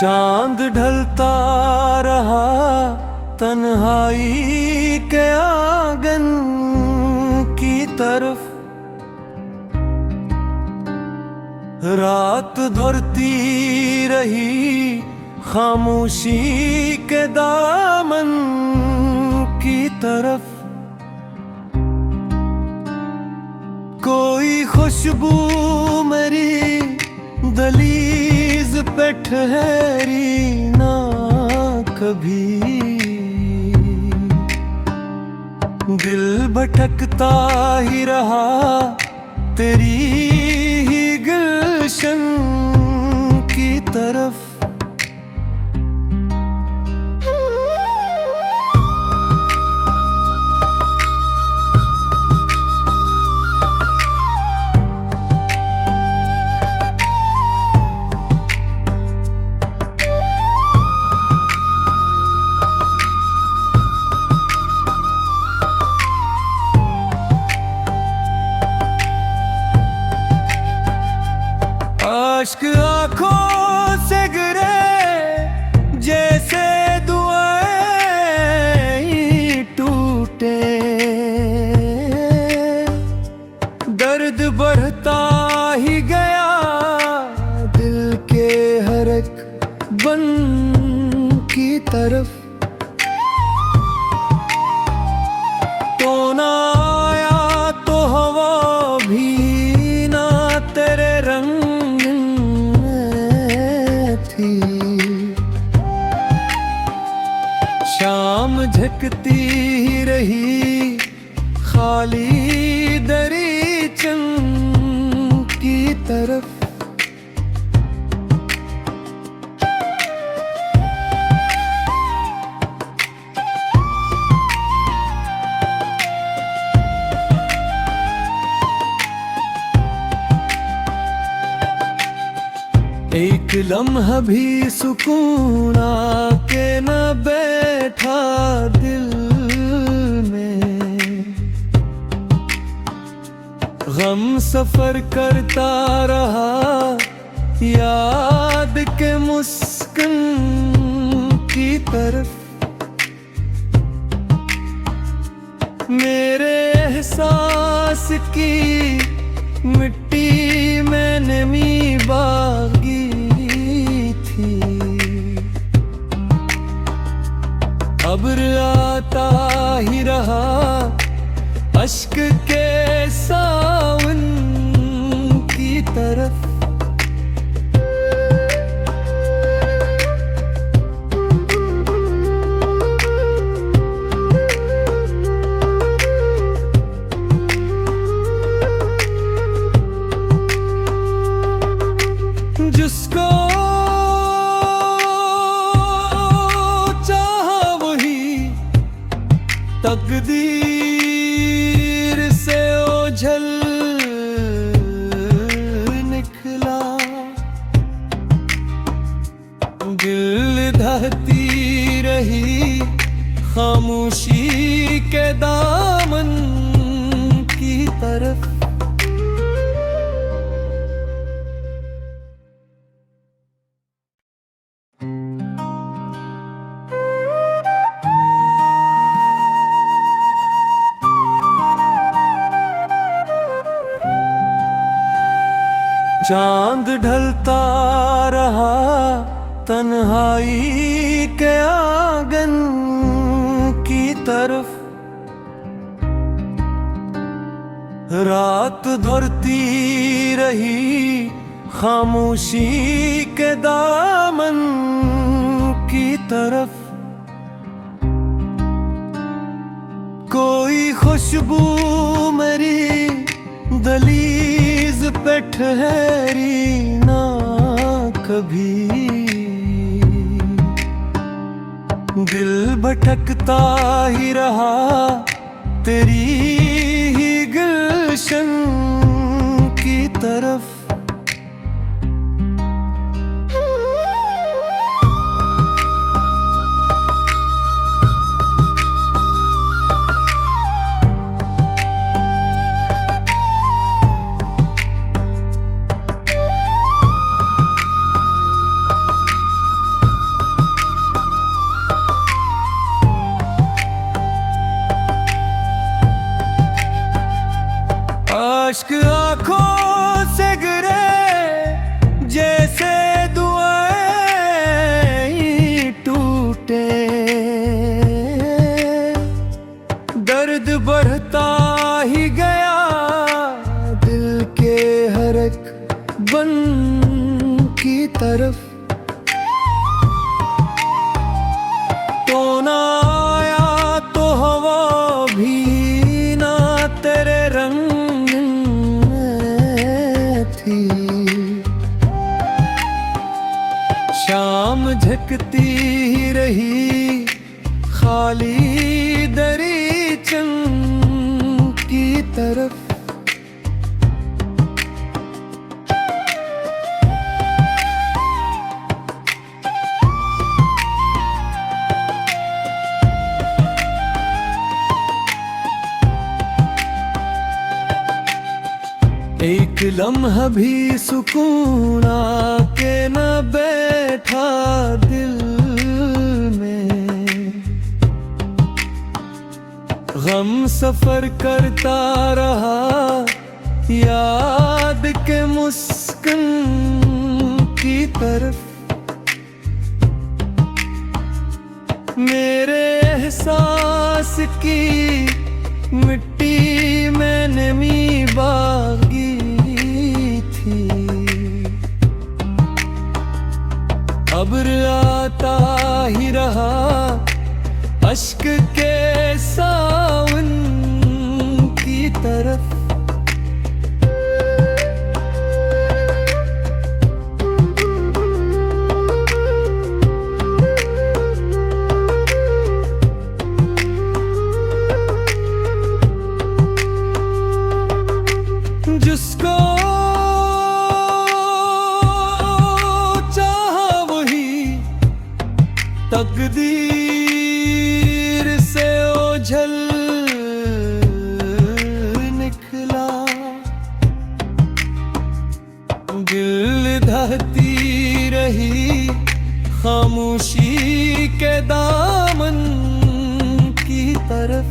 चांद ढलता रहा तन्हाई के आंगन की तरफ, रात धरती रही खामोशी के दामन की तरफ। कोई खुशबू मेरी दहलीज पे ठहरी ना कभी, दिल भटकता ही रहा तेरी ही गुलशन की तरफ। अश्क आंखों से गिरे जैसे दुआएं टूटे, दर्द बढ़ता ही गया दिल के हर एक बन की तरफ। तो ना आया तो हवा भी ना तेरे रंग शाम झकती ही रही खाली दरीचन की तरफ। एक लम्हा भी सुकून आके न बैठा दिल में, गम सफर करता रहा याद के मुस्कान की तरफ। मेरे एहसास की मिट्टी में नमी बागी थी, अब्र आता ही रहा अश्क के सावन की तरफ। जिसको चाहा वही तकदीर से ओझल निकला, दिल दहती रही खामोशी के दामन की तरफ। चांद ढलता रहा तन्हाई के आंगन की तरफ, रात धरती रही खामोशी के दामन की तरफ। कोई खुशबू मेरी दहलीज पे ठहरी ना कभी, दिल भटकता ही रहा तेरी ही गुलशन की तरफ। ना आया तो हवा भी ना तेरे रंग में थी। शाम झकती ही रही खाली दरीचन की तरफ। एक लम्हा भी सुकून आके न बैठा दिल में। गम सफर करता रहा याद के मुस्कान की तरफ। मेरे एहसास की मिट्टी में नमी बागी थी। अब्र आता ही रहा अश्क के सावन की तरफ। जिसको चाहा वही तकदीर से ओझल निकला। दिल दहती रही खामोशी के दामन की तरफ।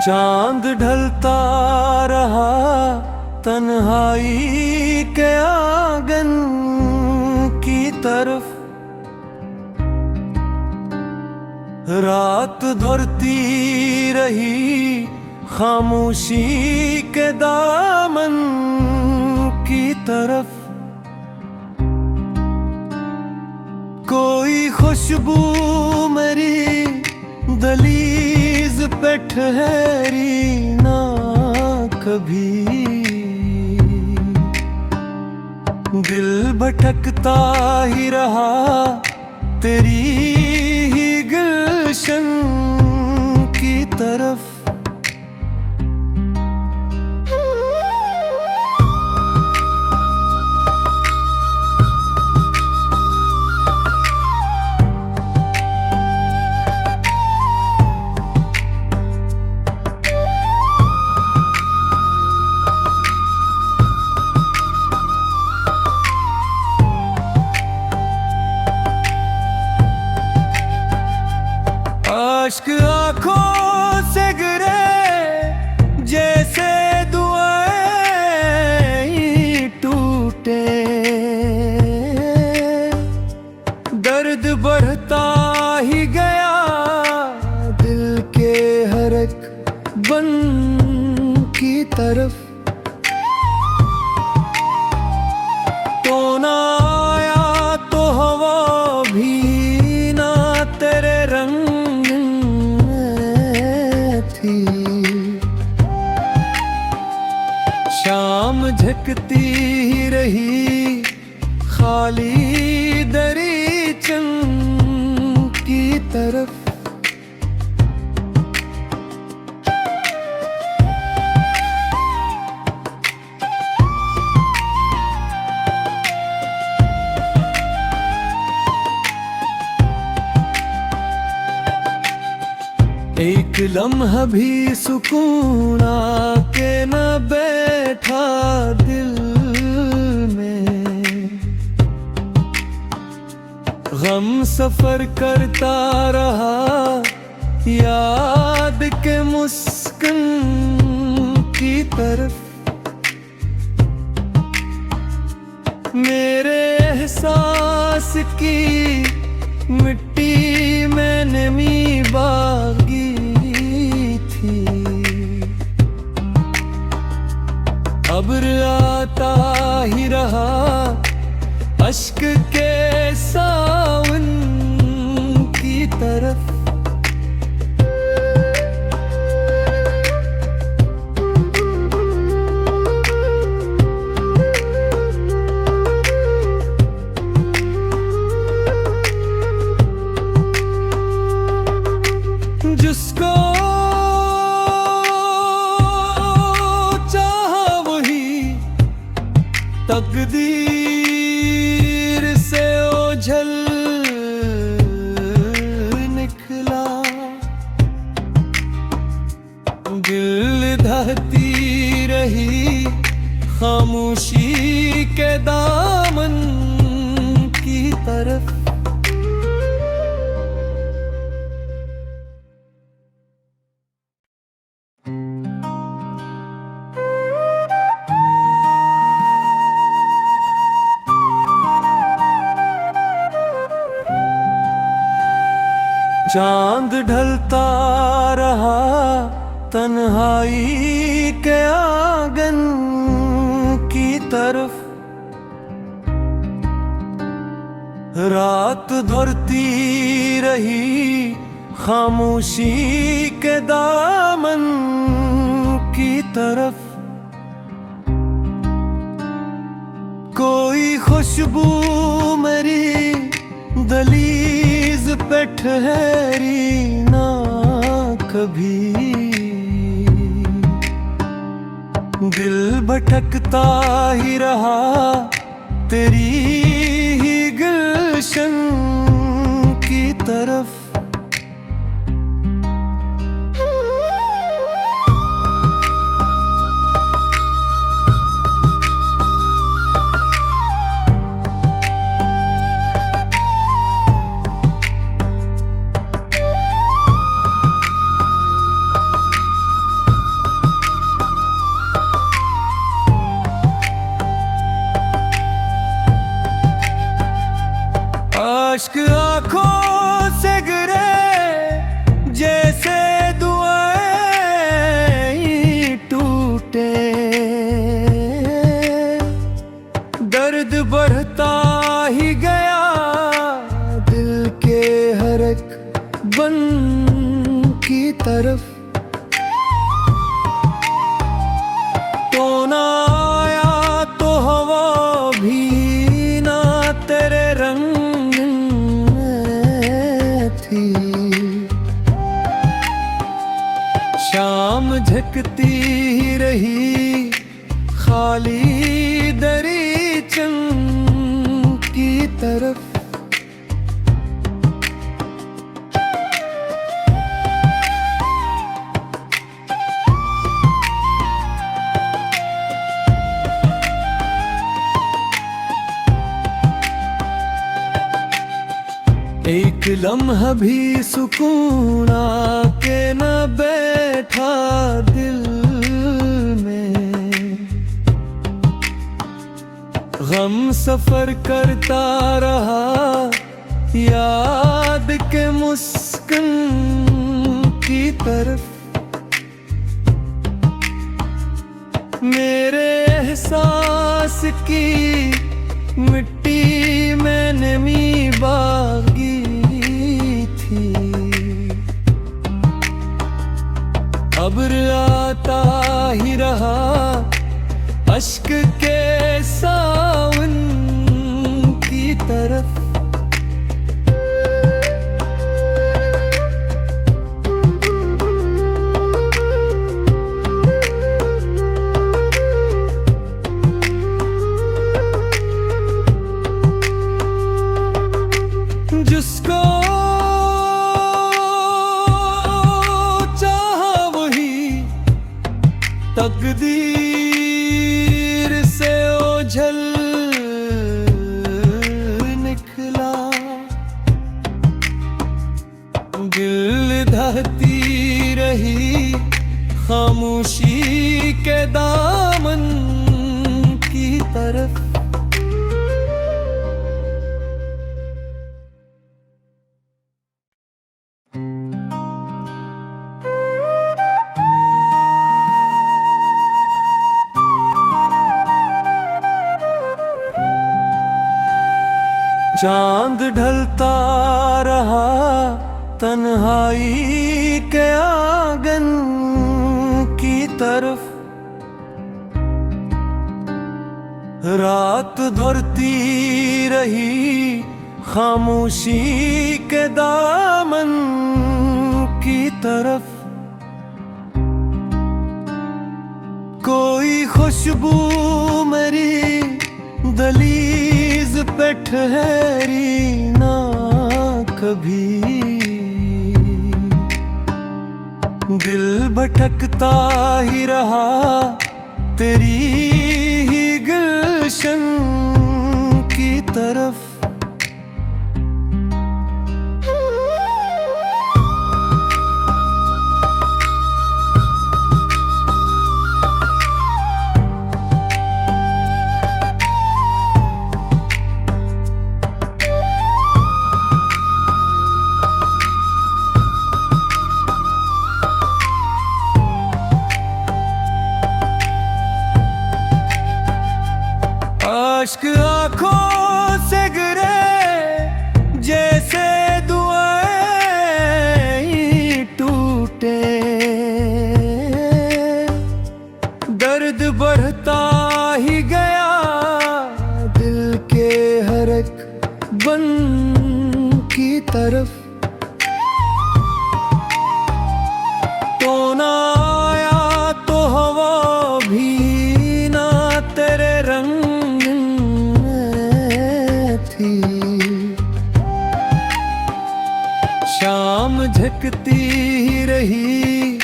चांद ढलता रहा तन्हाई के आंगन की तरफ। रात धरती रही खामोशी के दामन की तरफ। कोई खुशबू मेरी दलीज पे ठहरी ना कभी। दिल भटकता ही रहा तेरी ही गुलशन की तरफ। अश्क आँखों से गिरे जैसे दुआएं टूटे। दर्द बढ़ता ही गया दिल के हर एक बन की तरफ। तो ना आया तो हवा भी ना तेरे रंग थी। शाम झकती ही रही खाली दरीचन की तरफ। एक लम्हा भी सुकून आके न बैठा दिल में। गम सफर करता रहा याद के मुस्कान की तरफ। मेरे एहसास की मिट्टी रहा अश्क के सावन की तरफ। जिसको चाहा वही तकदीर से ओझल निकला। दिल दहती रही खामोशी के दामन की तरफ। चांद ढलता रहा तन्हाई के आंगन की तरफ। रात भरती रही खामोशी के दामन की तरफ। कोई खुशबू मेरी दलीज पे ठहरी ना कभी। दिल भटकता ही रहा तेरी ही गुलशन की तरफ। अश्क आंखों से गिरे जैसे दुआएं टूटे। दर्द बढ़ता ही गया दिल के हर एक बन की तरफ। तो ना आया तो हवा भी ना तेरे रंग शाम झकती रही खाली दरीचन की तरफ। एक लम्हा भी सुकून आके न बैठा दिल में। गम सफर करता रहा याद के मुस्कान की तरफ। मेरे एहसास की मिट्टी में नमी बागी थी। अब्र आता ही रहा अश्क के सावन की तरफ। जिसको चाहा वही तकदीर से ओझल निकला। दिल दहती रही खामोशी के दामन की तरफ। चांद ढलता रहा तन्हाई के आंगन की तरफ, रात धरती रही खामोशी के दामन की तरफ। कोई खुशबू मेरी दहलीज पे ठहरी ना कभी, दिल भटकता ही रहा तेरी ही गुलशन की तरफ। अश्क आंखों से गिरे जैसे दुआएं टूटे, दर्द बढ़ता ही गया दिल के हर एक बन की तरफ। तो ना आया तो हवा भी ना तेरे रंग शाम झकती ही रही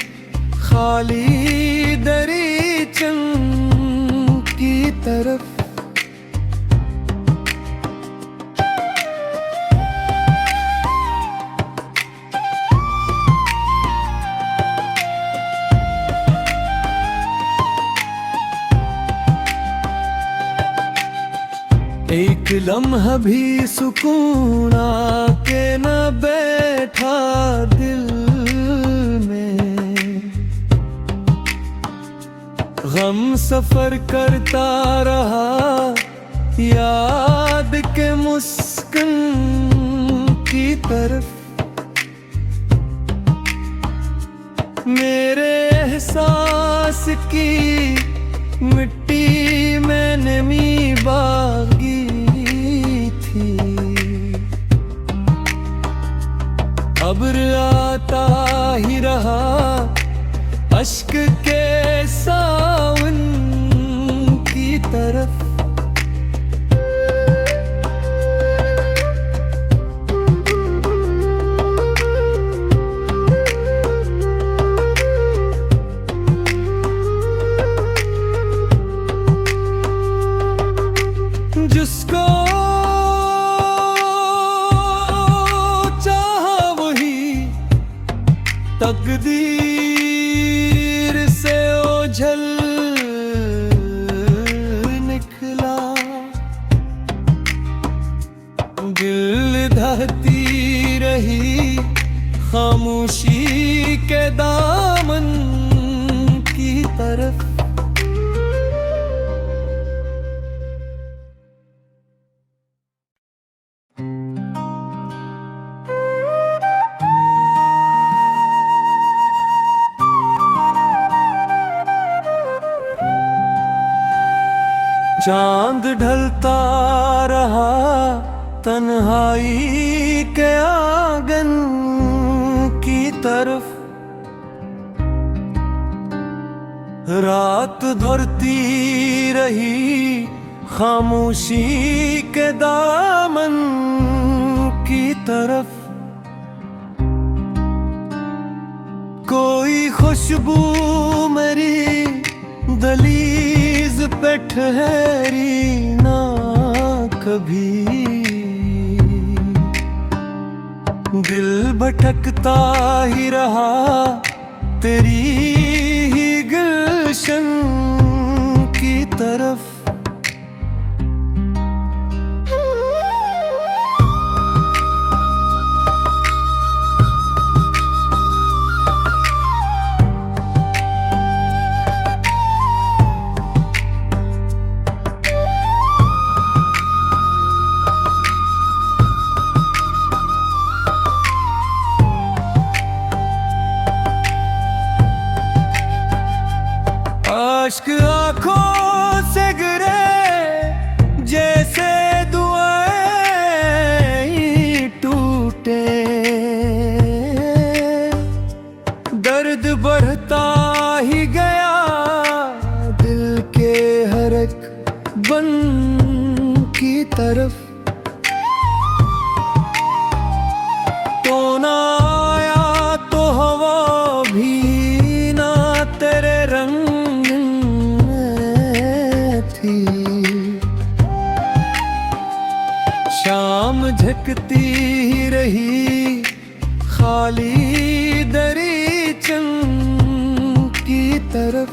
खाली दरीचन की तरफ। एक लम्हा भी सुकून आके न बैठा दिल में, गम सफर करता रहा याद के मुस्कान की तरफ। मेरे एहसास की मिट्टी में नमी बागी थी, अब्र आता ही रहा अश्क के सावन की तरफ। जिसको चाहा वही तकदीर से ओझल निकला, दिल दहती रही खामोशी के दामन की तरफ। चांद ढलता रहा तन्हाई के आंगन की तरफ, रात धरती रही खामोशी के दामन की तरफ। कोई खुशबू मेरी दहलीज पे ठहरी ना कभी, दिल भटकता ही रहा तेरी ही गुलशन की तरफ। तो ना आया तो हवा भी ना तेरे रंग में थी। शाम झकती ही रही खाली दरीचन की तरफ।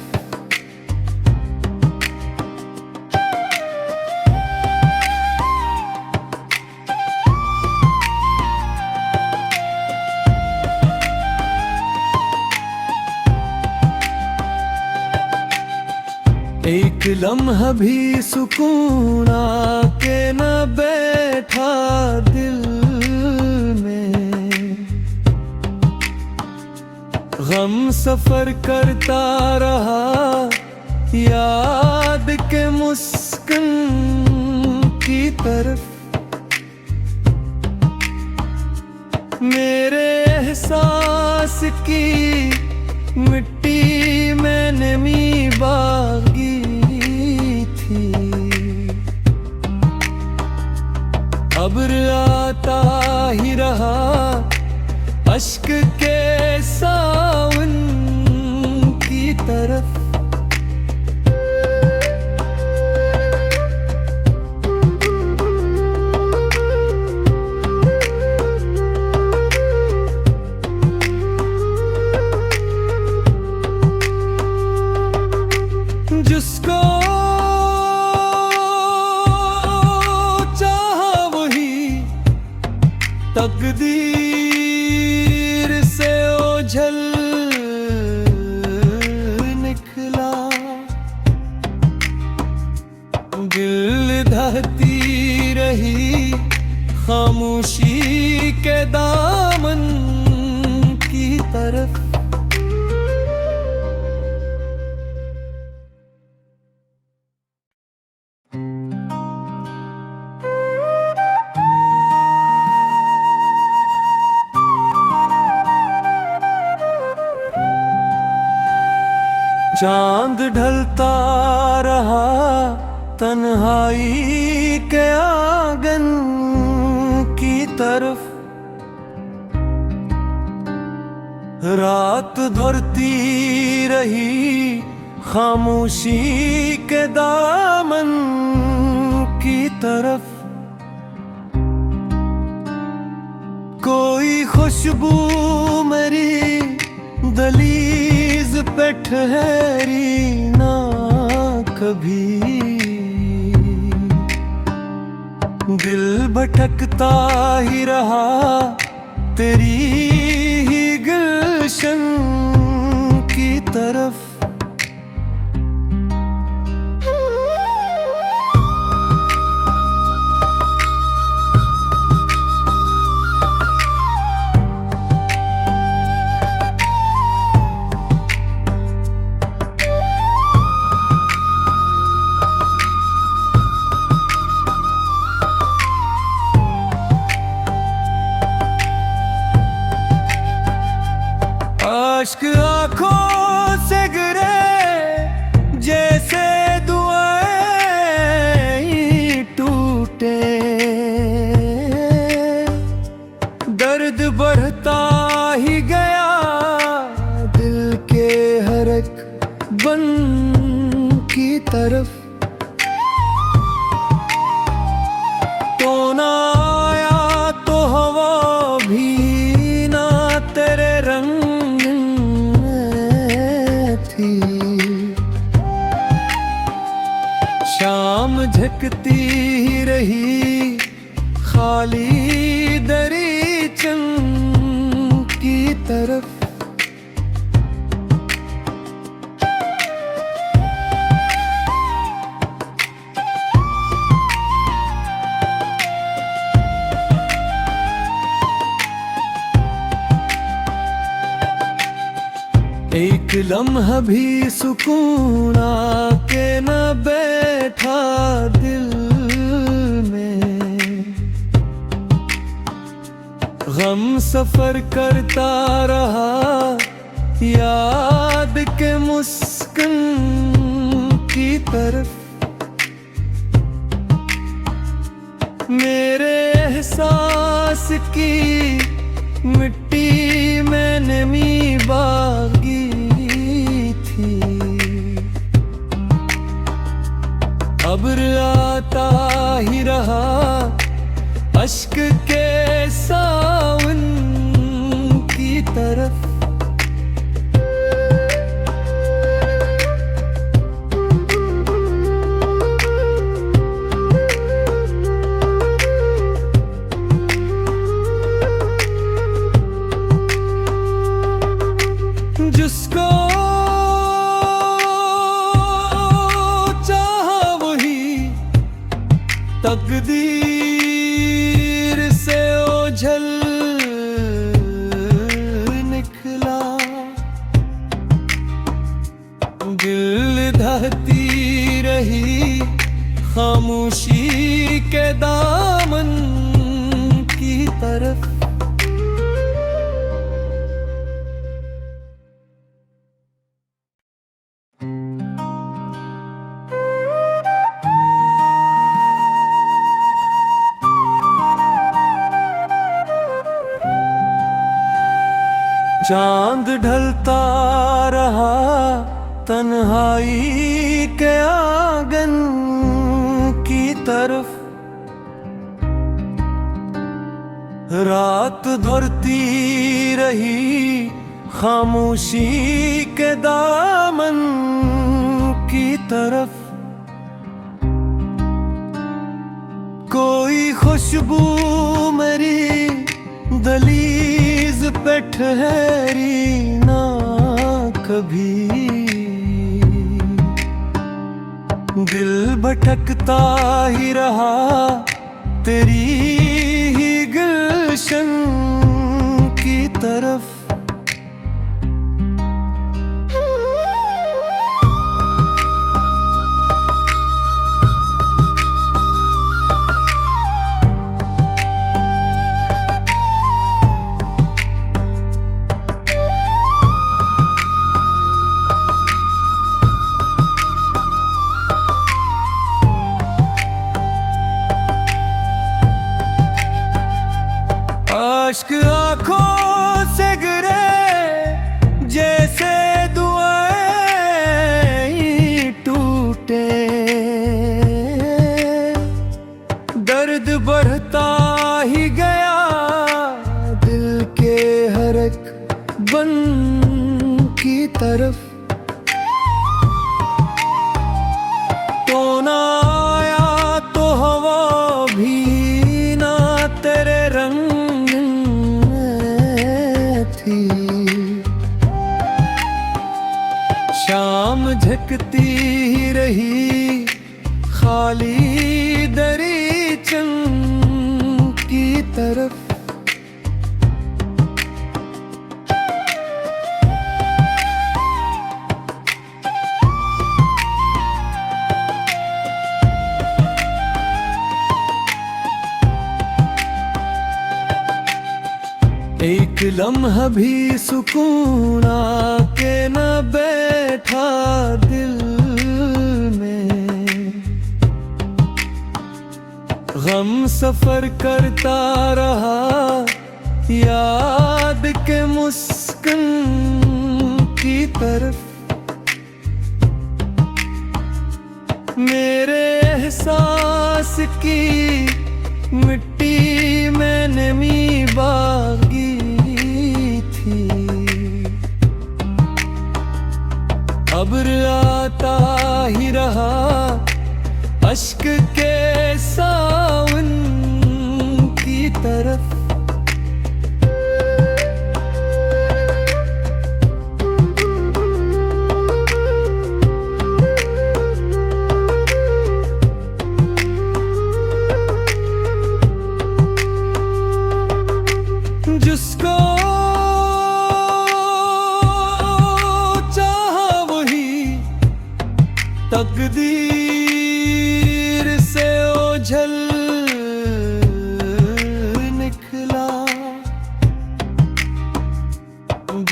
एक लम्हा भी सुकून आके न बैठा दिल में। गम सफर करता रहा याद के मुस्कान की तरफ। मेरे एहसास की मिट्टी में नमी बागी थी। अब्र आता ही रहा अश्क के सावन की तरफ। जिसको चाहा वही तकदीर से ओझल निकला। दिल दहती रही खामोशी के दामन की तरफ। चांद ढलता रहा तन्हाई के आंगन की तरफ। रात धरती रही खामोशी के दामन की तरफ। कोई खुशबू मेरी दलीज पे ठहरी ना कभी। दिल भटकता ही रहा तेरी ही गुलशन की तरफ। अश्क आँखों से गिरे जैसे दुआएं टूटे। दर्द बढ़ता ही गया दिल के हर एक बन की तरफ। तो ना आया तो हवा भी ना तेरे रंग थी। शाम झकती ही रही खाली दरीचन की तरफ। एक लम्हा भी सुकून आके न बैठा दिल में। गम सफर करता रहा याद के मुस्कान की तरफ। मेरे एहसास की जिसको चाहा वही तकदीर से ओझल निकला। दिल दहती रही खामोशी के दामन की तरफ। चांद ढलता रहा तन्हाई के आंगन की तरफ। रात भरती रही खामोशी के दामन की तरफ। कोई खुशबू मेरी दलीज पे ठहरी ना कभी। दिल भटकता ही रहा तेरी ही गुलशन की तरफ। अश्क आंखों से गिरे जैसे दुआएं टूटे। दर्द बढ़ता ही गया दिल के हर एक बन की तरफ। तो ना आया तो हवा भी ना तेरे रंग शाम झकती ही रही खाली दरीचन की तरफ। एक लम्हा भी सुकून आके न बैठा दिल में। गम सफर करता रहा याद के मुस्कान की तरफ। मेरे एहसास की मिट्टी में नमी बागी थी। अब्र आता ही रहा अश्क के सावन की तरफ। जिसको चाहा वही तकदीर से ओझल निकला।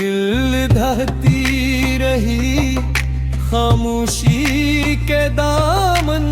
दिल दहती रही खामोशी के दामन